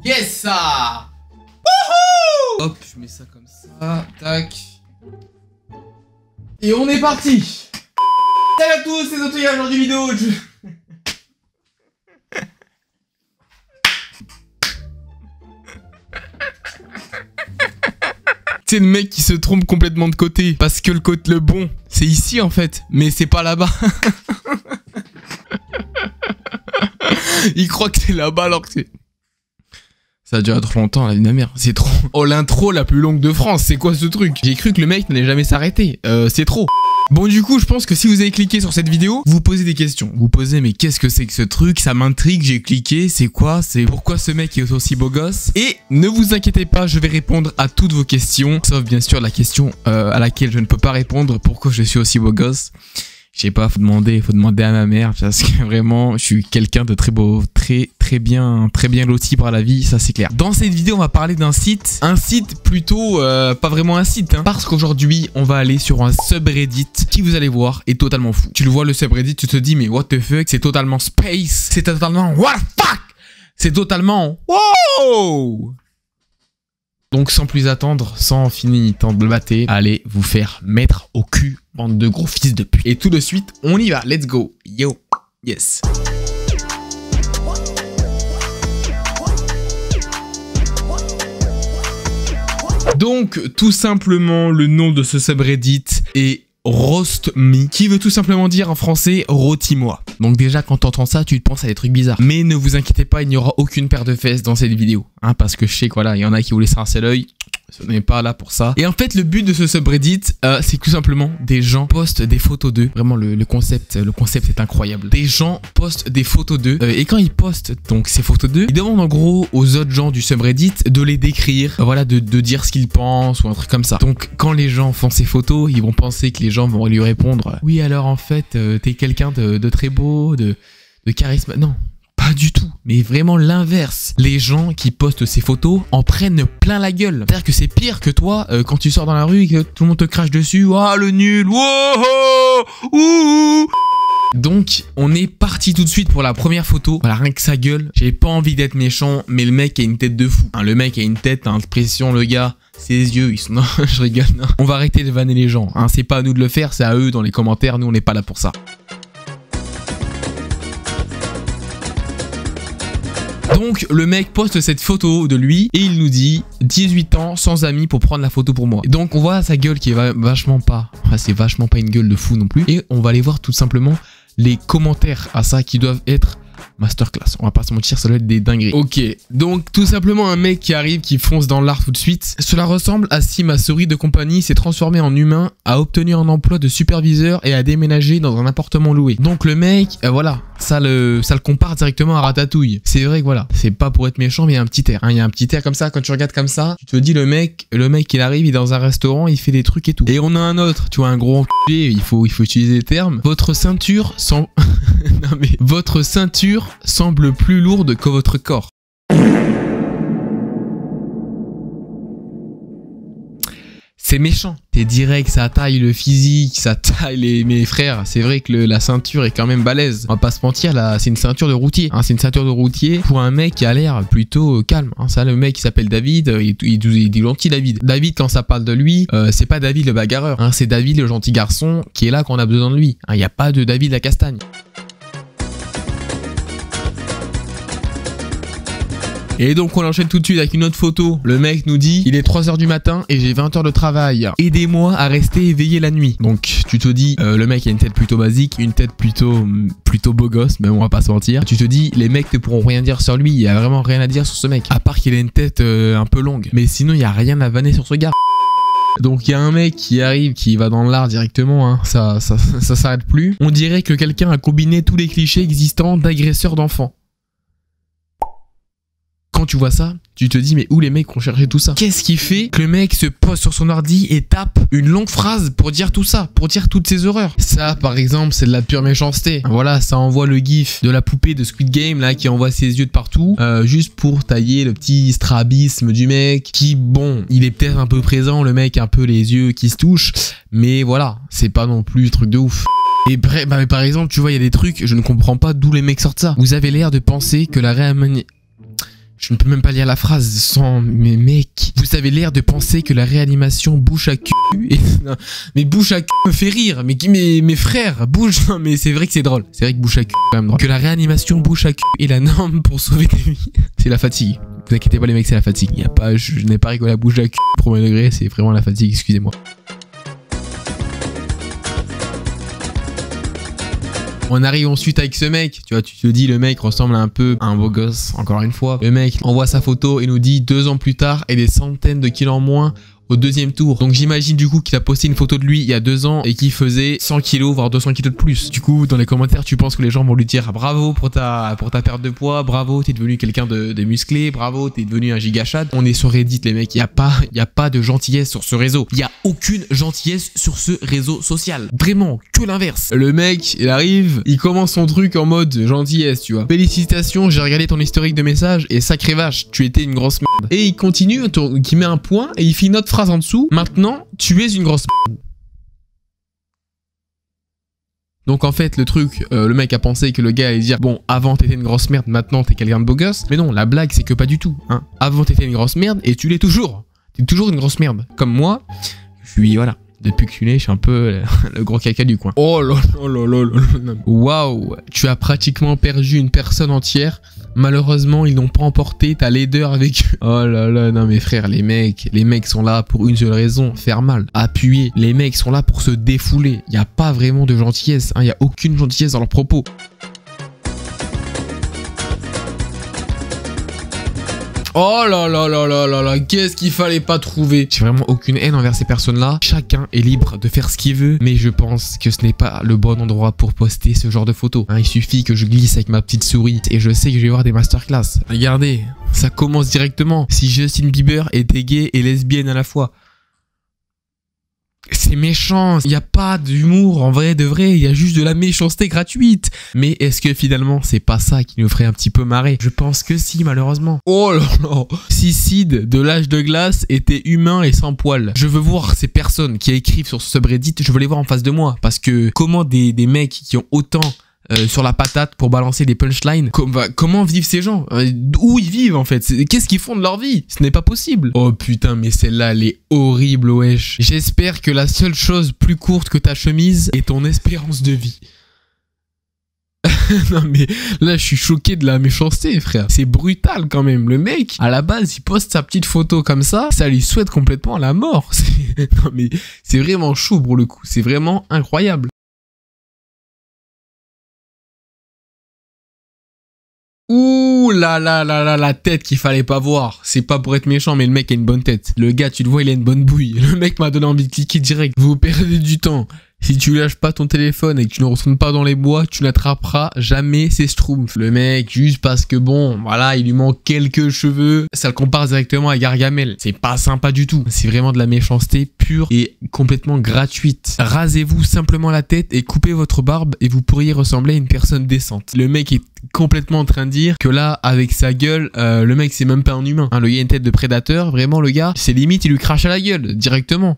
Yes ça. Wouhou. Hop, je mets ça comme ça. Tac. Et on est parti. Salut à tous, c'est Zotoya, aujourd'hui vidéo. C'est le mec qui se trompe complètement de côté. Parce que le bon, c'est ici en fait. Mais c'est pas là-bas. Il croit que c'est là-bas alors que c'est... Ça a duré trop longtemps la vie de ma mère. C'est trop... Oh, l'intro la plus longue de France. C'est quoi ce truc? J'ai cru que le mec n'allait jamais s'arrêter. C'est trop. Bon, du coup, je pense que si vous avez cliqué sur cette vidéo, vous posez des questions. Vous posez, mais qu'est-ce que c'est que ce truc? Ça m'intrigue, j'ai cliqué, c'est quoi? C'est pourquoi ce mec est aussi beau gosse? Et ne vous inquiétez pas, je vais répondre à toutes vos questions. Sauf bien sûr la question à laquelle je ne peux pas répondre. Pourquoi je suis aussi beau gosse? Je sais pas, faut demander à ma mère, parce que vraiment, je suis quelqu'un de très beau, très bien loti par la vie, ça c'est clair. Dans cette vidéo, on va parler d'un site, plutôt, pas vraiment un site, hein, parce qu'aujourd'hui, on va aller sur un subreddit qui, vous allez voir, est totalement fou. Tu le vois, le subreddit, tu te dis, mais what the fuck, c'est totalement space, c'est totalement what the fuck, c'est totalement wow. Donc sans plus attendre, sans finir temps de battre, allez vous faire mettre au cul, bande de gros fils de pute. Et tout de suite, on y va, let's go, yo, yes. Donc tout simplement, le nom de ce subreddit est Roast Me, qui veut tout simplement dire en français rôtis-moi. Donc déjà quand t'entends ça, tu te penses à des trucs bizarres. Mais ne vous inquiétez pas, il n'y aura aucune paire de fesses dans cette vidéo, hein, parce que je sais que voilà, il y en a qui vous laissent rincer l'œil. On n'est pas là pour ça. Et en fait, le but de ce subreddit, c'est tout simplement des gens postent des photos d'eux. Vraiment, le concept est incroyable. Des gens postent des photos d'eux. Et quand ils postent donc ces photos d'eux, ils demandent en gros aux autres gens du subreddit de les décrire. Voilà, de dire ce qu'ils pensent ou un truc comme ça. Donc, quand les gens font ces photos, ils vont penser que les gens vont lui répondre oui, alors en fait, t'es quelqu'un de très beau, de charisme. Non. Pas du tout, mais vraiment l'inverse. Les gens qui postent ces photos en prennent plein la gueule. C'est-à-dire que c'est pire que toi quand tu sors dans la rue et que tout le monde te crache dessus. Ah, le nul, wouhou. Donc, on est parti tout de suite pour la première photo. Voilà, rien que sa gueule. J'ai pas envie d'être méchant, mais le mec a une tête de fou. Hein, le mec a une tête, hein, pression, le gars. Ses yeux, ils sont... Non, je rigole, non. On va arrêter de vanner les gens. Hein, c'est pas à nous de le faire, c'est à eux dans les commentaires. Nous, on n'est pas là pour ça. Donc le mec poste cette photo de lui et il nous dit 18 ans sans amis pour prendre la photo pour moi. Et donc on voit sa gueule qui est vachement pas, enfin, c'est vachement pas une gueule de fou non plus. Et on va aller voir tout simplement les commentaires à ça qui doivent être masterclass. On va pas se mentir, ça doit être des dingueries. Ok, donc tout simplement un mec qui arrive, qui fonce dans l'art tout de suite. Cela ressemble à si ma souris de compagnie s'est transformée en humain, a obtenu un emploi de superviseur et a déménagé dans un appartement loué. Donc le mec, voilà, ça le compare directement à Ratatouille. C'est vrai que voilà, c'est pas pour être méchant, mais il y a un petit air. Hein, il y a un petit air comme ça, quand tu regardes comme ça, tu te dis le mec il arrive, il est dans un restaurant, il fait des trucs et tout. Et on a un autre, tu vois, un gros enculé, il faut utiliser les termes. Votre ceinture sans... non mais... Votre ceinture semble plus lourde que votre corps. C'est méchant. T'es direct, ça taille le physique, ça taille mes frères. C'est vrai que la ceinture est quand même balèze. On va pas se mentir, là, c'est une ceinture de routier. Hein, c'est une ceinture de routier pour un mec qui a l'air plutôt calme. Hein, ça, le mec qui s'appelle David, il dit gentil David. David, quand ça parle de lui, c'est pas David le bagarreur. Hein, c'est David le gentil garçon qui est là quand on a besoin de lui. Il n'y a pas de David la castagne. Et donc on enchaîne tout de suite avec une autre photo. Le mec nous dit il est 3 h du matin et j'ai 20 heures de travail. Aidez-moi à rester éveillé la nuit. Donc tu te dis le mec a une tête plutôt basique, une tête plutôt beau gosse, mais on va pas se mentir. Tu te dis les mecs ne pourront rien dire sur lui, il y a vraiment rien à dire sur ce mec. À part qu'il a une tête un peu longue. Mais sinon il y a rien à vanner sur ce gars. Donc il y a un mec qui arrive, qui va dans l'art directement, hein. Ça s'arrête plus. On dirait que quelqu'un a combiné tous les clichés existants d'agresseurs d'enfants. Quand tu vois ça, tu te dis mais où les mecs ont cherché tout ça? Qu'est-ce qui fait que le mec se pose sur son ordi et tape une longue phrase pour dire tout ça, pour dire toutes ces horreurs? Ça par exemple c'est de la pure méchanceté. Voilà, ça envoie le gif de la poupée de Squid Game là qui envoie ses yeux de partout, juste pour tailler le petit strabisme du mec qui, bon, il est peut-être un peu présent, le mec un peu les yeux qui se touchent, mais voilà, c'est pas non plus le truc de ouf. Et bref, bah, par exemple tu vois il y a des trucs, je ne comprends pas d'où les mecs sortent ça. Vous avez l'air de penser que la Je ne peux même pas lire la phrase sans... Mais mec, vous avez l'air de penser que la réanimation bouche à cul... Et... Non, mais bouche à cul me fait rire. Mais mes frères, bouche... Non mais c'est vrai que c'est drôle. C'est vrai que bouche à cul c'est quand même drôle. Que la réanimation bouche à cul est la norme pour sauver des vies. C'est la fatigue. Vous inquiétez pas les mecs, c'est la fatigue. Y a pas, je n'ai pas rigolé à bouche à cul. Premier degré, c'est vraiment la fatigue, excusez-moi. On arrive ensuite avec ce mec, tu vois, tu te dis le mec ressemble un peu à un beau gosse, encore une fois. Le mec envoie sa photo et nous dit 2 ans plus tard et des centaines de kilos en moins au deuxième tour. Donc j'imagine du coup qu'il a posté une photo de lui il y a 2 ans et qu'il faisait 100 kilos voire 200 kilos de plus. Du coup dans les commentaires tu penses que les gens vont lui dire bravo pour ta perte de poids, bravo t'es devenu quelqu'un de musclé, bravo t'es devenu un gigachad. On est sur Reddit les mecs, il y a pas de gentillesse sur ce réseau. Il y a aucune gentillesse sur ce réseau social. Vraiment que l'inverse. Le mec il arrive, il commence son truc en mode gentillesse tu vois. Félicitations, j'ai regardé ton historique de messages et sacré vache, tu étais une grosse merde. Et il continue, il met un point et il finit notre phrase en dessous. Maintenant, tu es une grosse merde. Donc en fait, le truc, le mec a pensé que le gars allait dire bon, avant t'étais une grosse merde, maintenant t'es quelqu'un de beau gosse. Mais non, la blague c'est que pas du tout. Hein. Avant t'étais une grosse merde et tu l'es toujours. T'es toujours une grosse merde. Comme moi, je suis voilà. Depuis que je suis né, je suis un peu le gros caca du coin. Oh là là là là là. Waouh, tu as pratiquement perdu une personne entière. Malheureusement, ils n'ont pas emporté ta laideur avec eux. Oh là là, non mes frères, les mecs sont là pour une seule raison, faire mal, appuyer. Les mecs sont là pour se défouler. Il n'y a pas vraiment de gentillesse, hein. Il n'y a aucune gentillesse dans leurs propos. Oh là là là là là là, qu'est-ce qu'il fallait pas trouver. J'ai vraiment aucune haine envers ces personnes-là. Chacun est libre de faire ce qu'il veut, mais je pense que ce n'est pas le bon endroit pour poster ce genre de photos. Hein, il suffit que je glisse avec ma petite souris et je sais que je vais voir des masterclass. Regardez, ça commence directement. Si Justin Bieber était gay et lesbienne à la fois. C'est méchant, il n'y a pas d'humour en vrai de vrai, il y a juste de la méchanceté gratuite. Mais est-ce que finalement c'est pas ça qui nous ferait un petit peu marrer? Je pense que si malheureusement. Oh là là. Si Sid de l'âge de glace était humain et sans poils. Je veux voir ces personnes qui écrivent sur ce subreddit, je veux les voir en face de moi. Parce que comment des mecs qui ont autant... sur la patate pour balancer des punchlines. Comment vivent ces gens? Où ils vivent en fait? Qu'est-ce qu'ils font de leur vie? Ce n'est pas possible. Oh putain, mais celle-là, elle est horrible, wesh. J'espère que la seule chose plus courte que ta chemise est ton espérance de vie. Non mais là je suis choqué de la méchanceté frère. C'est brutal quand même. Le mec à la base il poste sa petite photo comme ça lui souhaite complètement la mort. Non mais c'est vraiment chaud pour le coup. C'est vraiment incroyable. Ouh là là là là, la tête qu'il fallait pas voir. C'est pas pour être méchant, mais le mec a une bonne tête. Le gars, tu le vois, il a une bonne bouille. Le mec m'a donné envie de cliquer direct. Vous perdez du temps. Si tu lâches pas ton téléphone et que tu ne retournes pas dans les bois, tu n'attraperas jamais ces schtroumpfs. Le mec, juste parce que bon, voilà, il lui manque quelques cheveux, ça le compare directement à Gargamel. C'est pas sympa du tout. C'est vraiment de la méchanceté pure et complètement gratuite. Rasez-vous simplement la tête et coupez votre barbe et vous pourriez ressembler à une personne décente. Le mec est complètement en train de dire que là, avec sa gueule, le mec c'est même pas un humain. Hein, le gars a une tête de prédateur, vraiment le gars, c'est limite il lui crache à la gueule directement.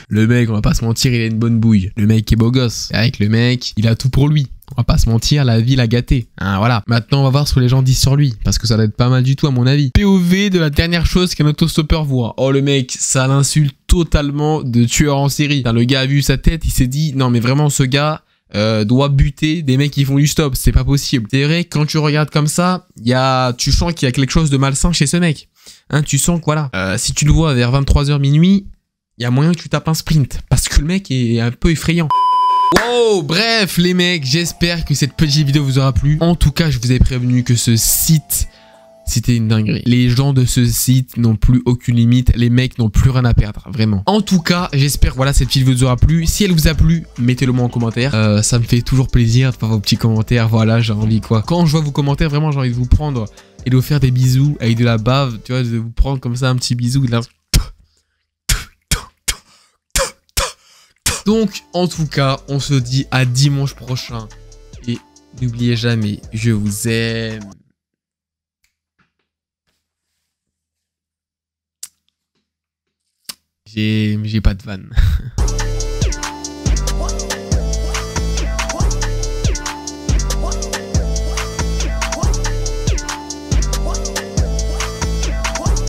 Le mec, on va pas se mentir, il a une bonne bouille. Le mec est beau gosse. Avec le mec, il a tout pour lui. On va pas se mentir, la vie l'a gâté. Hein, voilà. Maintenant, on va voir ce que les gens disent sur lui. Parce que ça doit être pas mal du tout à mon avis. POV de la dernière chose qu'un autostoppeur voit. Oh le mec, ça l'insulte totalement de tueur en série. Enfin, le gars a vu sa tête, il s'est dit, non mais vraiment ce gars... doit buter des mecs qui font du stop, c'est pas possible. C'est vrai que quand tu regardes comme ça, tu sens qu'il y a quelque chose de malsain chez ce mec. Hein, tu sens que voilà, si tu le vois vers 23h minuit, il y a moyen que tu tapes un sprint. Parce que le mec est un peu effrayant. Wow, bref les mecs, j'espère que cette petite vidéo vous aura plu. En tout cas, je vous ai prévenu que ce site... C'était une dinguerie. Les gens de ce site n'ont plus aucune limite. Les mecs n'ont plus rien à perdre, vraiment. En tout cas, j'espère que voilà, cette vidéo vous aura plu. Si elle vous a plu, mettez-le moi en commentaire. Ça me fait toujours plaisir de voir vos petits commentaires. Voilà, j'ai envie quoi. Quand je vois vos commentaires, vraiment, j'ai envie de vous prendre et de vous faire des bisous avec de la bave. Tu vois, de vous prendre comme ça un petit bisou. Donc, en tout cas, on se dit à dimanche prochain. Et n'oubliez jamais, je vous aime. J'ai pas de vanne.